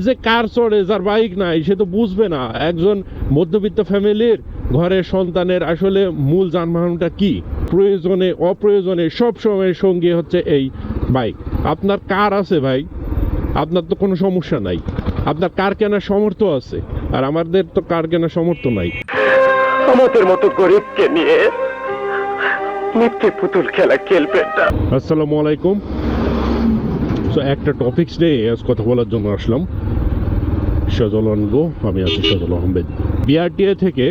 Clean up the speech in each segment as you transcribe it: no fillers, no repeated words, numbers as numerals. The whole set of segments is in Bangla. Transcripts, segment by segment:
যে কার চড়ে যার বাইক নাই সে তো বুঝবে না একজন মধ্যবিত্ত ফ্যামিলির ঘরের সন্তানের আসলে মূল যানবাহনটা কি। প্রয়োজনে অপ্রয়োজনে সব সময় সঙ্গী হচ্ছে এই বাইক। আপনার কার আছে ভাই, আপনার তো কোনো সমস্যা নাই, আপনার কার কেনার সামর্থ্য আছে, আর আমাদের তো কার কেনার সামর্থ্য নাই। আমাদের মতো গরিবকে নিয়ে মিথ্যে পুতুল খেলা খেলবেন না। আসসালামু আলাইকুম। তো একটা টপিকস নিয়ে আজ কথা বলার জন্য আসলাম। সজল আনবো, আমি আছি সজল আহমেদ। বিআরটিএ থেকে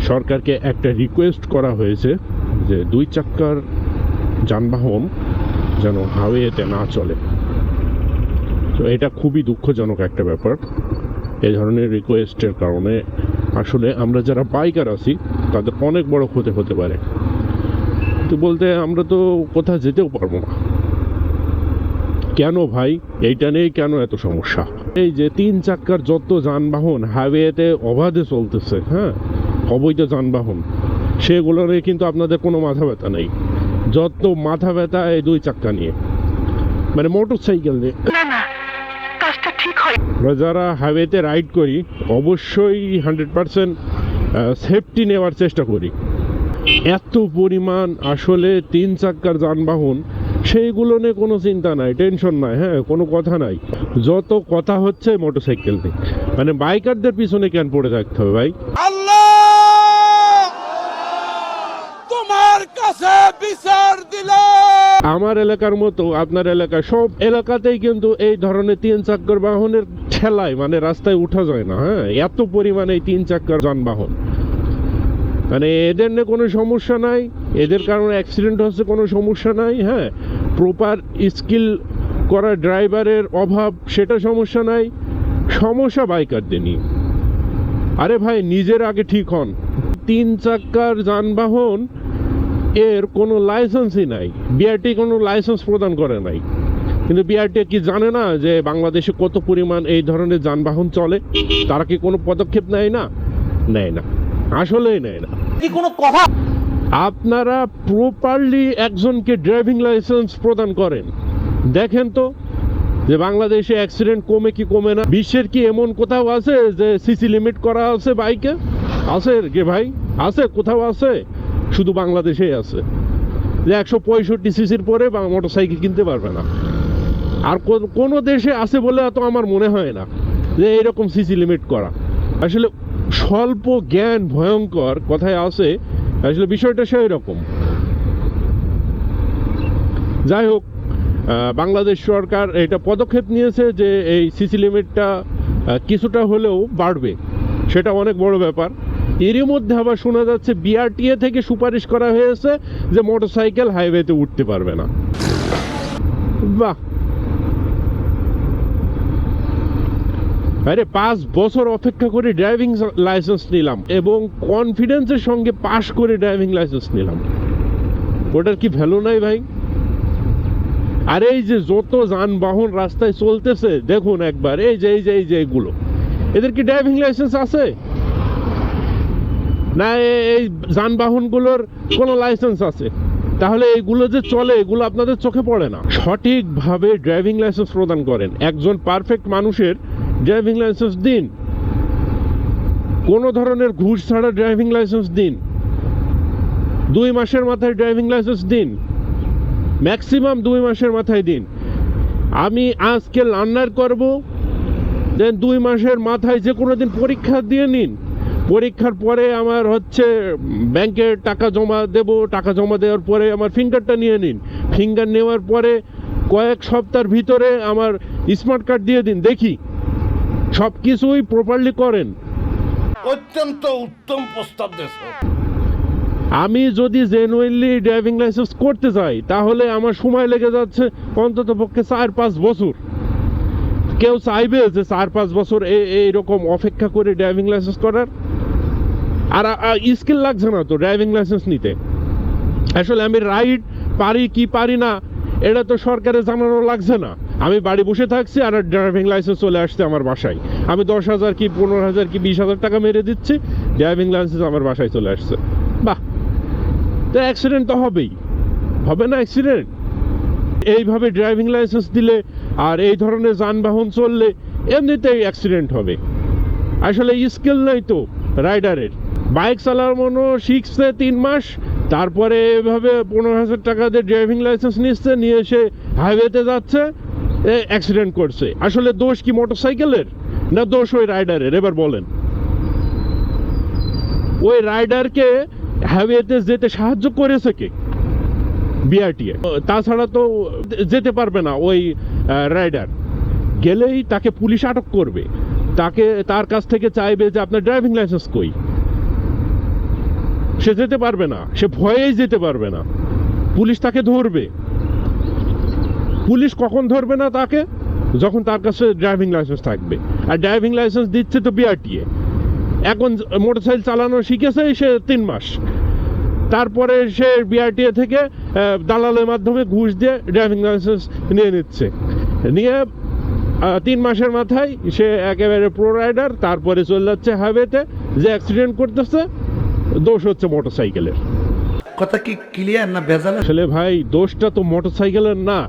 সরকারকে একটা রিকোয়েস্ট করা হয়েছে যে 2 চাক্কার যানবাহন যেন হাইওয়েতে না চলে। তো এটা খুবই দুঃখজনক একটা ব্যাপার। এই ধরনের রিকোয়েস্টের কারণে আসলে আমরা যারা বাইকার আছি তাদের অনেক বড় ক্ষতি হতে পারে। তো বলতে আমরা তো কোথাও যেতেও পারবো না। কেন ভাই, এইটা নিয়েই কেন এত সমস্যা? এই যে 3 চাক্কার যত যানবাহন হাইওয়েতে অবাধে চলতেছে, হ্যাঁ, অবৈধ যানবাহন, সেগুলো নিয়ে কিন্তু আপনাদের কোনো মাথা ব্যথা নেই। যত মাথা ব্যথা এই 2 চাক্কা নিয়ে, মানে মোটর সাইকেল নিয়ে। আমরা যারা হাইওয়েতে রাইড করি অবশ্যই 100% সেফটি নেওয়ার চেষ্টা করি। এত পরিমাণ আসলে 3 চাক্কার যানবাহন, সেইগুলো নিয়ে কোনো চিন্তা নাই, টেনশন নাই, হ্যাঁ, কোনো কথা নাই। যত কথা হচ্ছে মোটরসাইকেল নিয়ে, মানে বাইকারদের পিছনে কেন পড়ে থাকতে হবে ভাই? আল্লাহ তোমার কাছে বিচার দিলে আমার এলাকার মতো আপনার এলাকা সব এলাকাতেই কিন্তু এই ধরনের 3 চাক্কার বাহনের ঠেলায় মানে রাস্তায় উঠা যায় না। হ্যাঁ, এত পরিমাণে এই 3 চাক্কার যানবাহন, মানে এদের নিয়ে কোনো সমস্যা নাই, এদের কারণে অ্যাক্সিডেন্ট হচ্ছে কোনো সমস্যা নাই। হ্যাঁ, প্রপার স্কিল করা ড্রাইভারের অভাব, সেটা সমস্যা নাই। সমস্যা বাইকারদের নিয়ে। আরে ভাই, নিজের আগে ঠিক হন। 3 চাক্কার যানবাহন এর কোনো লাইসেন্সই নাই, বিআরটি কোনো লাইসেন্স প্রদান করে নাই। কিন্তু বিআরটি কি জানে না যে বাংলাদেশে কত পরিমাণ এই ধরনের যানবাহন চলে? তারা কি কোনো পদক্ষেপ নেয় না? নেয় না, আসলেই নেয় না। কি কোনো কথা? আপনারা প্রপারলি একজনকে ড্রাইভিং লাইসেন্স প্রদান করেন, দেখেন তো যে বাংলাদেশে অ্যাক্সিডেন্ট কমে কি কমে না। বিশ্বের কি এমন কোথাও আছে যে সিসি লিমিট করা আছে বাইকে? আছে কে ভাই? আছে কোথাও? আছে? শুধু বাংলাদেশেই আছে যে 165 সিসির পরে মোটর সাইকেল কিনতে পারবে না। আর কোনো দেশে আছে বলে তো আমার মনে হয় না যে এরকম সিসি লিমিট করা। আসলে স্বল্প জ্ঞান ভয়ঙ্কর কথায় আছে, আসলে বিষয়টা সেই রকম। যাই হোক, বাংলাদেশ সরকার এটা পদক্ষেপ নিয়েছে যে এই সিসি লিমিটটা কিছুটা হলেও বাড়বে, সেটা অনেক বড় ব্যাপার। এরই মধ্যে আবার শোনা যাচ্ছে বিআরটিএ থেকে সুপারিশ করা হয়েছে যে মোটরসাইকেল হাইওয়েতে উঠতে পারবে না। বাহ, আরে 5 বছর অপেক্ষা করে ড্রাইভিং লাইসেন্স নিলাম এবং কনফিডেন্সের সঙ্গে পাশ করে ড্রাইভিং লাইসেন্স নিলাম, ওটার কি ভ্যালু নাই ভাই? আর এই যে যত যানবাহন রাস্তায় চলতেছে দেখুন একবার, এই যে এগুলো, এদের কি ড্রাইভিং লাইসেন্স আছে না? এই যানবাহনগুলোর কোনো লাইসেন্স আছে? তাহলে এইগুলো যে চলে এগুলো আপনাদের চোখে পড়ে না। সঠিকভাবে ড্রাইভিং লাইসেন্স প্রদান করেন। একজন পারফেক্ট মানুষের ড্রাইভিং লাইসেন্স দিন, কোনো ধরনের ঘুষ ছাড়া ড্রাইভিং লাইসেন্স দিন, 2 মাসের মাথায় ড্রাইভিং লাইসেন্স দিন, ম্যাক্সিমাম 2 মাসের মাথায় দিন। আমি আজকে লার্নার করব, দেন 2 মাসের মাথায় যে কোনো দিন পরীক্ষা দিয়ে নিন। পরীক্ষার পরে আমার হচ্ছে ব্যাংকে টাকা জমা দেব, টাকা জমা দেওয়ার পরে আমার ফিঙ্গারটা নিয়ে নিন। ফিঙ্গার নেওয়ার পরে কয়েক সপ্তাহের ভিতরে আমার স্মার্ট কার্ড দিয়ে দিন, দেখি সব কিছুই প্রপারলি করেন। অত্যন্ত উত্তম প্রস্তাব দিয়েছো। আমি যদি জেনুইনলি ড্রাইভিং লাইসেন্স করতে চাই তাহলে আমার সময় লেগে যাচ্ছে অন্তত পক্ষে 4-5 বছর। কেউ চাইবে যে 4-5 বছর এইরকম অপেক্ষা করে ড্রাইভিং লাইসেন্স করার? আর স্কিল লাগছে না তো ড্রাইভিং লাইসেন্স নিতে। আসলে আমি রাইড পারি কি পারি না এটা তো সরকারের জানানো লাগছে না। আমি বাড়ি বসে থাকছি আর ড্রাইভিং লাইসেন্স চলে আসছে আমার বাসায়। আমি 10,000 কি 15,000 কি 20,000 টাকা মেরে দিচ্ছি, ড্রাইভিং লাইসেন্স আমার বাসায় চলে আসছে। বাহ, তো অ্যাক্সিডেন্ট তো হবেই, হবে না অ্যাক্সিডেন্ট? এইভাবে ড্রাইভিং লাইসেন্স দিলে আর এই ধরনের যানবাহন চললে এমনিতেই অ্যাক্সিডেন্ট হবে। আসলে স্কিল নেই তো রাইডারের, বাইক চালানো শিখছে 3 মাস, তারপরে এভাবে 15,000 টাকা দিয়ে ড্রাইভিং লাইসেন্স নিচ্ছে, নিয়ে এসে হাইওয়েতে যাচ্ছে, অ্যাক্সিডেন্ট করছে। আসলে দোষ কি মোটরসাইকেলের না দোষ ওই রাইডারের? এবার বলেন। ওই রাইডারকে হাইওয়েতে যেতে সাহায্য করেছে কে? বিআরটিএ। তাছাড়া তো যেতে পারবে না ওই রাইডার। গেলেই তাকে পুলিশ আটক করবে, তার কাছ থেকে চাইবে যে আপনার ড্রাইভিং লাইসেন্স কই। সে যেতে পারবে না, সে ভয়েই যেতে পারবে না। পুলিশ তাকে ধরবে। পুলিশ কখন ধরবে না তাকে? যখন তার কাছে ড্রাইভিং লাইসেন্স থাকবে। আর ড্রাইভিং লাইসেন্স দিচ্ছে তো বিআরটিএ। এখন মোটরসাইকেল চালানো শিখেছে সে 3 মাস, তারপরে সে বিআরটিএ থেকে দালালের মাধ্যমে ঘুষ দিয়ে ড্রাইভিং লাইসেন্স নিয়ে নিচ্ছে। নিয়ে 3 মাসের মাথায় সে একেবারে প্রো রাইডার, তারপরে চলে যাচ্ছে হাইওয়েতে, যে অ্যাক্সিডেন্ট করতেছে দোষ হচ্ছে মোটরসাইকেলের। কথা কি ক্লিয়ার না ভেজাল? আসলে ভাই দোষটা তো মোটরসাইকেলের না,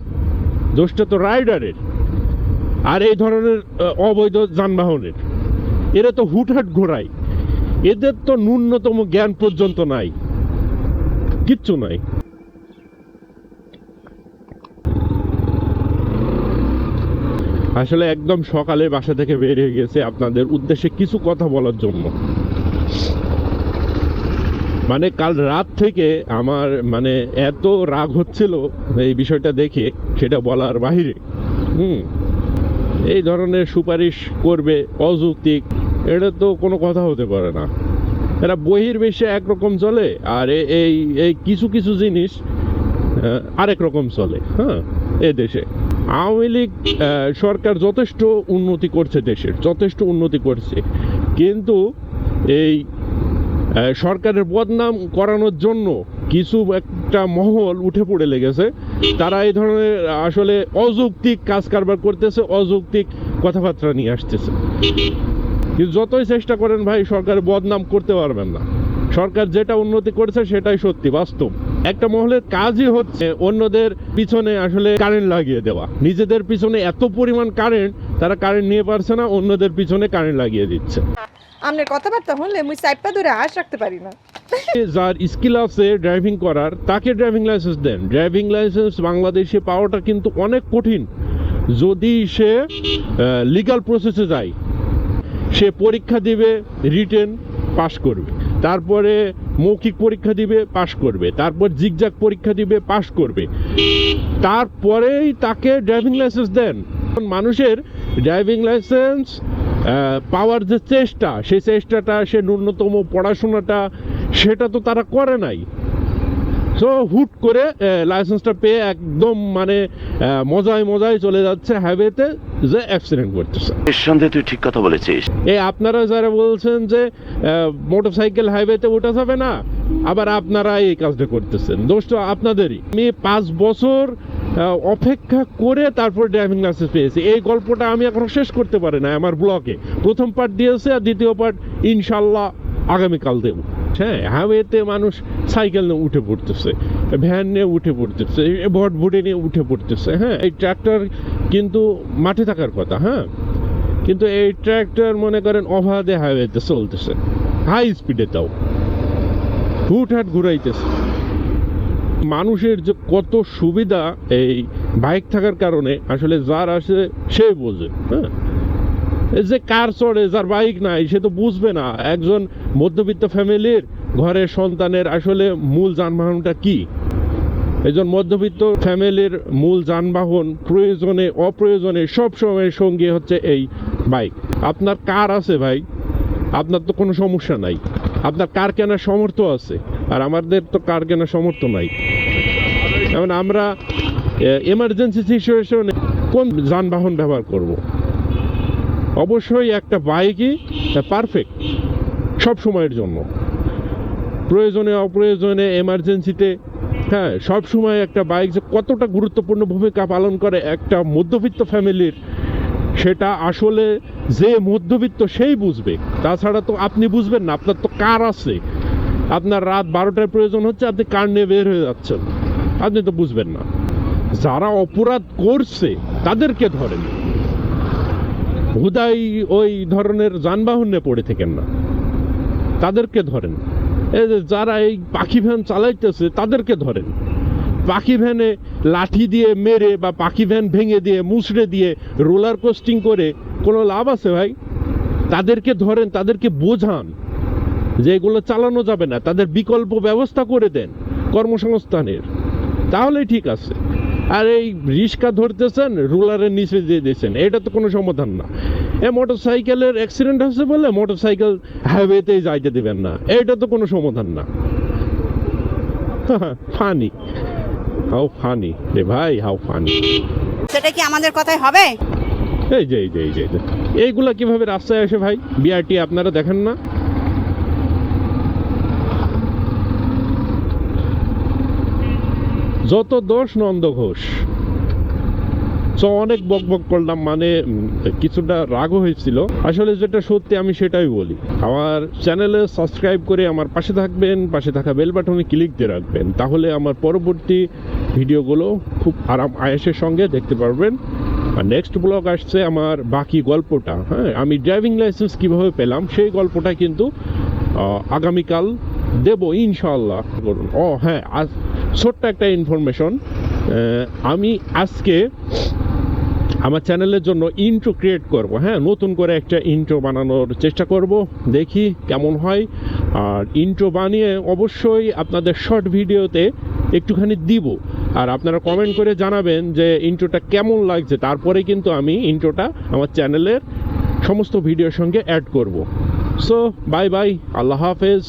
দোষটা তো রাইডারের আর এই ধরনের অবৈধ যানবাহনের। এরা তো হুটহাট ঘোরায়, এদের তো ন্যূনতম জ্ঞান পর্যন্ত নাই, কিচ্ছু নাই। আসলে একদম সকালে বাসা থেকে বেরিয়ে গেছে আপনাদের উদ্দেশ্যে কিছু কথা বলার জন্য। মানে কাল রাত থেকে আমার মানে এত রাগ হচ্ছিল এই বিষয়টা দেখে, সেটা বলার বাহিরে। এই ধরনের সুপারিশ করবে অযৌক্তিক, এটা তো কোনো কথা হতে পারে না। এরা বহির্বিশ্বে একরকম চলে, আর এই এই কিছু কিছু জিনিস আরেক রকম চলে। হ্যাঁ, এ দেশে আওয়ামী লীগ সরকার যথেষ্ট উন্নতি করছে, দেশের যথেষ্ট উন্নতি করছে, কিন্তু এই সরকারের বদনাম করানোর জন্য কিছু একটা মহল উঠে পড়ে লেগেছে। তারা এই ধরনের আসলে অযৌক্তিক কাজ কারবার করতেছে, অযৌক্তিক কথাবার্তা নিয়ে আসতেছে। কিন্তু যতই চেষ্টা করেন ভাই, সরকারের বদনাম করতে পারবেন না। সরকার যেটা উন্নতি করেছে সেটাই সত্যি, বাস্তব। একটা মহলের কাজই হচ্ছে অন্যদের পিছনে আসলে কারেন্ট লাগিয়ে দেওয়া। নিজেদের পিছনে এত পরিমাণ কারেন্ট, তারা কারেন্ট নিয়ে পারছে না, অন্যদের পিছনে কারেন্ট লাগিয়ে দিচ্ছে। আমনের কথাবার্তা হলে মুই সাইপটা ধরে আশ রাখতে পারি না। যার স্কিল আছে ড্রাইভিং করার, তাকে ড্রাইভিং লাইসেন্স দেন। ড্রাইভিং লাইসেন্স বাংলাদেশে পাওয়াটা কিন্তু অনেক কঠিন। যদি সে লিগ্যাল প্রসেসে যায়, সে পরীক্ষা দিবে, রিটেন পাস করবে, তারপরে মৌখিক পরীক্ষা দিবে, পাস করবে, তারপর জিগজাগ পরীক্ষা দিবে, পাস করবে, তারপরেই তাকে ড্রাইভিং লাইসেন্স দেন। মানুষের ড্রাইভিং লাইসেন্স পাওয়ার যে চেষ্টা, সেই চেষ্টাটা, সে ন্যূনতম পড়াশোনাটা, সেটা তো তারা করে নাই। সো হুট করে লাইসেন্সটা পেয়ে একদম মানে মজায় মজায় চলে যাচ্ছে হাইওয়েতে, যে অ্যাক্সিডেন্ট করতেছে। নিঃসন্দেহে তুই ঠিক কথা বলেছিস। আপনারা যারা বলছেন যে মোটরসাইকেল হাইওয়েতে ওঠা যাবে না, আবার আপনারা এই কাজটা করতেছেন, দোষ তো আপনাদেরই। আমি 5 বছর অপেক্ষা করে তারপর ড্রাইভিং লাইসেন্স পেয়েছি। এই গল্পটা আমি এখনো শেষ করতে পারি না। আমার ব্লগে প্রথম পার্ট দিয়েছে, আর দ্বিতীয় পার্ট ইনশাল্লাহ আগামীকাল দেব। হ্যাঁ, হাইওয়েতে মানুষ সাইকেল নিয়ে উঠে পড়তেছে, ভ্যান নিয়ে উঠে পড়তেছে, ভটভুটি নিয়ে উঠে পড়তেছে। হ্যাঁ, এই ট্রাক্টর কিন্তু মাঠে থাকার কথা। হ্যাঁ, কিন্তু এই ট্রাক্টর মনে করেন অবাধে হাইওয়েতে চলতেছে, হাই স্পিডে, তাও হুটহাট ঘুরাইতেছে। মানুষের যে কত সুবিধা এই বাইক থাকার কারণে, আসলে যার আসে সে বোঝে। হ্যাঁ, যে কার চড়ে, যার বাইক নাই, সে তো বুঝবে না। একজন মধ্যবিত্ত ফ্যামিলির ঘরের সন্তানের আসলে মূল যানবাহনটা কি। একজন মধ্যবিত্ত ফ্যামিলির মূল যানবাহন প্রয়োজনে অপ্রয়োজনে সব সময় সঙ্গী হচ্ছে এই বাইক। আপনার কার আছে ভাই, আপনার তো কোনো সমস্যা নাই, আপনার কার কেনার সামর্থ্য আছে, আর আমাদের তো কার কেনার সামর্থ্য নাই। যেমন আমরা এমার্জেন্সি সিচুয়েশনে কোন যানবাহন ব্যবহার করব? অবশ্যই একটা বাইকই পারফেক্ট সব সময়ের জন্য। প্রয়োজনে অপ্রয়োজনে এমার্জেন্সিতে, হ্যাঁ, সব সময় একটা বাইক যে কতটা গুরুত্বপূর্ণ ভূমিকা পালন করে একটা মধ্যবিত্ত ফ্যামিলির, সেটা আসলে যে মধ্যবিত্ত সেই বুঝবে। তাছাড়া তো আপনি বুঝবেন না। আপনার তো কার আছে, আপনার রাত 12টায় প্রয়োজন হচ্ছে, আপনি কার নিয়ে বের হয়ে যাচ্ছেন, আপনি তো বুঝবেন না। যারা অপরাধ করছে তাদেরকে ধরেন, হুদাই ওই ধরনের যানবাহনে পড়ে থাকেন না, তাদেরকে ধরেন। এই যে যারা এই পাখি ভ্যান চালাইতেছে তাদেরকে ধরেন। পাখি ভ্যানে লাঠি দিয়ে মেরে বা পাখি ভ্যান ভেঙে দিয়ে মুচড়ে দিয়ে রোলার কোস্টিং করে কোনো লাভ আছে ভাই? তাদেরকে ধরেন, তাদেরকে বোঝান যে এগুলো চালানো যাবে না, তাদের বিকল্প ব্যবস্থা করে দেন কর্মসংস্থানের, তাহলেই ঠিক আছে। আর এই রিক্সা ধরতেছেন, রোলারের নিচে দিয়ে দিয়েছেন, এটা তো কোনো সমাধান না। মোটর সাইকেলের অ্যাক্সিডেন্ট হচ্ছে বলে মোটর সাইকেল হাইওয়েতেই যাইতে দেবেন না, এটা তো কোনো সমাধান না। ফানি, হাউ ফানি রে ভাই, হাউ ফানি। সেটা কি আমাদের কথাই হবে? এই যে এই যে এই যে এইগুলা কিভাবে রাস্তায় আসে ভাই? বিআরটি আপনারা দেখেন না? যত দোষ নন্দ ঘোষ। তো অনেক বক বক করলাম, মানে কিছুটা রাগও হয়েছিল। আসলে যেটা সত্যি আমি সেটাই বলি। আমার চ্যানেলে সাবস্ক্রাইব করে আমার পাশে থাকবেন, পাশে থাকা বেল বাটনে ক্লিক দিয়ে রাখবেন, তাহলে আমার পরবর্তী ভিডিওগুলো খুব আরাম আয়েসের সঙ্গে দেখতে পারবেন। আর নেক্সট ব্লগ আসছে আমার বাকি গল্পটা, হ্যাঁ, আমি ড্রাইভিং লাইসেন্স কীভাবে পেলাম সেই গল্পটা কিন্তু আগামীকাল দেব ইনশাআল্লাহ। করুন। ও হ্যাঁ, আজ ছোট্ট একটা ইনফরমেশন, আমি আজকে আমার চ্যানেলের জন্য ইন্ট্রো ক্রিয়েট করব। হ্যাঁ, নতুন করে একটা ইন্ট্রো বানানোর চেষ্টা করব, দেখি কেমন হয়। আর ইন্ট্রো বানিয়ে অবশ্যই আপনাদের শর্ট ভিডিওতে একটুখানি দিব, আর আপনারা কমেন্ট করে জানাবেন যে ইন্ট্রোটা কেমন লাগছে। তারপরে কিন্তু আমি ইন্ট্রোটা আমার চ্যানেলের সমস্ত ভিডিওর সঙ্গে অ্যাড করব। সো বাই বাই, আল্লাহ হাফেজ।